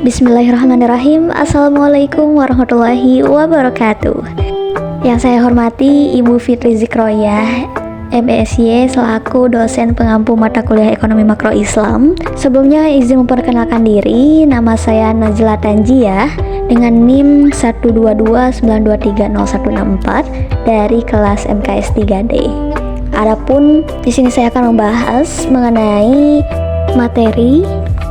Bismillahirrahmanirrahim. Assalamualaikum warahmatullahi wabarakatuh. Yang saya hormati Ibu Fitri Zikroyah, MSy selaku dosen pengampu mata kuliah Ekonomi Makro Islam. Sebelumnya izin memperkenalkan diri, nama saya Najla Tanjiah dengan NIM 122923014 dari kelas MKS 3D. Adapun di sini saya akan membahas mengenai materi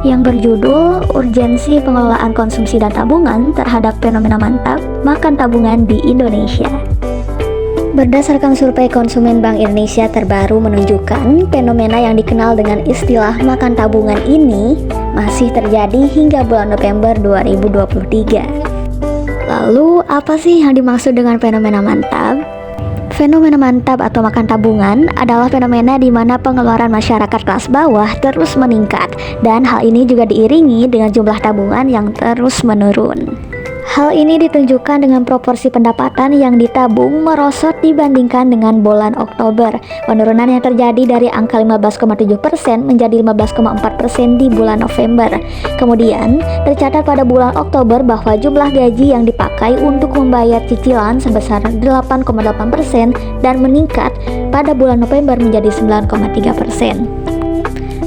yang berjudul Urgensi Pengelolaan Konsumsi dan Tabungan terhadap Fenomena Mantap Makan Tabungan di Indonesia. Berdasarkan survei konsumen Bank Indonesia terbaru menunjukkan fenomena yang dikenal dengan istilah makan tabungan ini masih terjadi hingga bulan November 2023. Lalu apa sih yang dimaksud dengan fenomena mantap? Fenomena mantap atau makan tabungan adalah fenomena di mana pengeluaran masyarakat kelas bawah terus meningkat, dan hal ini juga diiringi dengan jumlah tabungan yang terus menurun. Hal ini ditunjukkan dengan proporsi pendapatan yang ditabung merosot dibandingkan dengan bulan Oktober. Penurunan yang terjadi dari angka 15,7% menjadi 15,4% di bulan November. Kemudian, tercatat pada bulan Oktober bahwa jumlah gaji yang dipakai untuk membayar cicilan sebesar 8,8% dan meningkat pada bulan November menjadi 9,3%.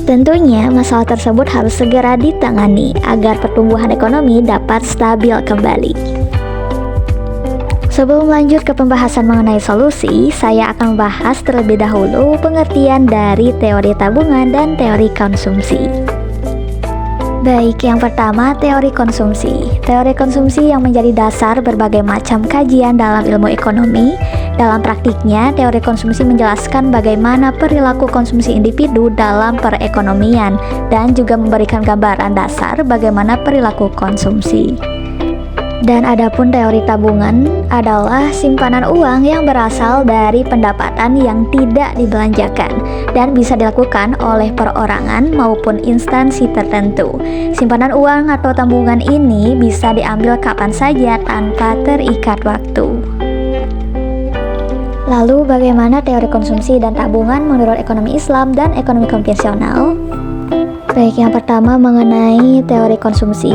Tentunya masalah tersebut harus segera ditangani agar pertumbuhan ekonomi dapat stabil kembali. Sebelum lanjut ke pembahasan mengenai solusi, saya akan membahas terlebih dahulu pengertian dari teori tabungan dan teori konsumsi. Baik, yang pertama teori konsumsi. Teori konsumsi yang menjadi dasar berbagai macam kajian dalam ilmu ekonomi. Dalam praktiknya, teori konsumsi menjelaskan bagaimana perilaku konsumsi individu dalam perekonomian dan juga memberikan gambaran dasar bagaimana perilaku konsumsi. Dan adapun teori tabungan adalah simpanan uang yang berasal dari pendapatan yang tidak dibelanjakan dan bisa dilakukan oleh perorangan maupun instansi tertentu. Simpanan uang atau tabungan ini bisa diambil kapan saja tanpa terikat waktu. Lalu bagaimana teori konsumsi dan tabungan menurut ekonomi Islam dan ekonomi konvensional? Baik, yang pertama mengenai teori konsumsi.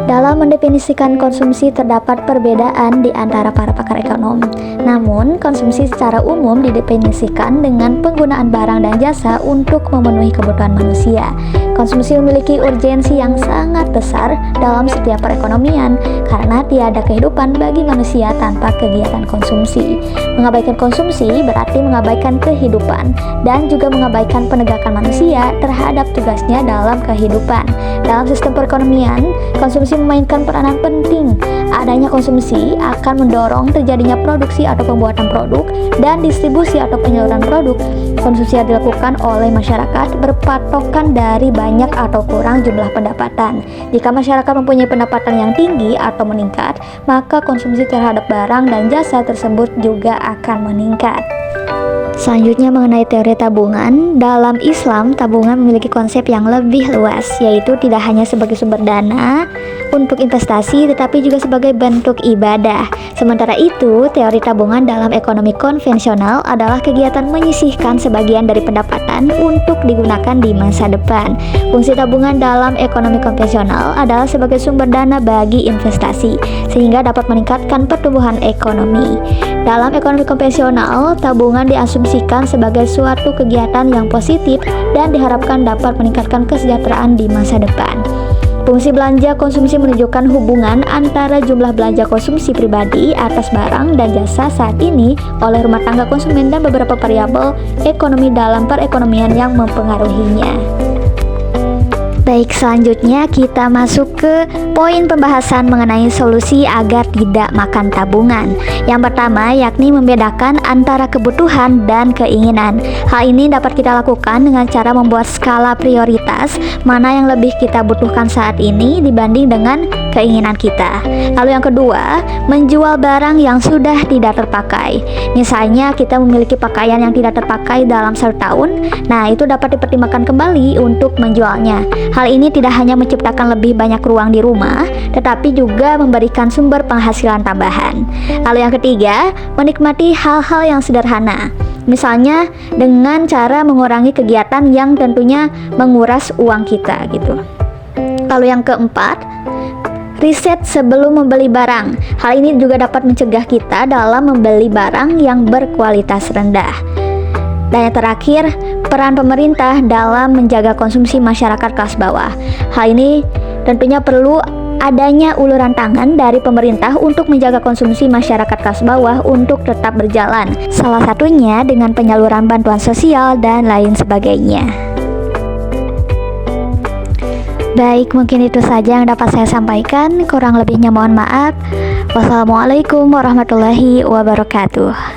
Dalam mendefinisikan konsumsi terdapat perbedaan di antara para pakar ekonom. Namun, konsumsi secara umum didefinisikan dengan penggunaan barang dan jasa untuk memenuhi kebutuhan manusia. Konsumsi memiliki urgensi yang sangat besar dalam setiap perekonomian karena tiada kehidupan bagi manusia tanpa kegiatan konsumsi. Mengabaikan konsumsi berarti mengabaikan kehidupan dan juga mengabaikan penegakan manusia terhadap tugasnya dalam kehidupan. Dalam sistem perekonomian, konsumsi memainkan peranan penting. Adanya konsumsi akan mendorong terjadinya produksi atau pembuatan produk dan distribusi atau penyaluran produk. Konsumsi yang dilakukan oleh masyarakat berpatokan dari banyak atau kurang jumlah pendapatan. Jika masyarakat mempunyai pendapatan yang tinggi atau meningkat, maka konsumsi terhadap barang dan jasa tersebut juga akan meningkat. Selanjutnya mengenai teori tabungan. Dalam Islam, tabungan memiliki konsep yang lebih luas, yaitu tidak hanya sebagai sumber dana untuk investasi, tetapi juga sebagai bentuk ibadah. Sementara itu, teori tabungan dalam ekonomi konvensional adalah kegiatan menyisihkan sebagian dari pendapatan untuk digunakan di masa depan. Fungsi tabungan dalam ekonomi konvensional adalah sebagai sumber dana bagi investasi, sehingga dapat meningkatkan pertumbuhan ekonomi. Dalam ekonomi konvensional, tabungan diasumsikan sebagai suatu kegiatan yang positif dan diharapkan dapat meningkatkan kesejahteraan di masa depan. Fungsi belanja konsumsi menunjukkan hubungan antara jumlah belanja konsumsi pribadi atas barang dan jasa saat ini oleh rumah tangga konsumen dan beberapa variabel ekonomi dalam perekonomian yang mempengaruhinya. Baik, selanjutnya kita masuk ke poin pembahasan mengenai solusi agar tidak makan tabungan. Yang pertama yakni membedakan antara kebutuhan dan keinginan. Hal ini dapat kita lakukan dengan cara membuat skala prioritas mana yang lebih kita butuhkan saat ini dibanding dengan keinginan kita. Lalu yang kedua, menjual barang yang sudah tidak terpakai. Misalnya kita memiliki pakaian yang tidak terpakai dalam 1 tahun, nah itu dapat dipertimbangkan kembali untuk menjualnya. Hal ini tidak hanya menciptakan lebih banyak ruang di rumah, tetapi juga memberikan sumber penghasilan tambahan. Lalu yang ketiga, menikmati hal-hal yang sederhana. Misalnya dengan cara mengurangi kegiatan yang tentunya menguras uang kita gitu. Lalu yang keempat, Riset sebelum membeli barang. Hal ini juga dapat mencegah kita dalam membeli barang yang berkualitas rendah. Dan yang terakhir, peran pemerintah dalam menjaga konsumsi masyarakat kelas bawah. Hal ini tentunya perlu adanya uluran tangan dari pemerintah untuk menjaga konsumsi masyarakat kelas bawah untuk tetap berjalan. Salah satunya dengan penyaluran bantuan sosial dan lain sebagainya. Baik, mungkin itu saja yang dapat saya sampaikan. Kurang lebihnya mohon maaf. Wassalamualaikum warahmatullahi wabarakatuh.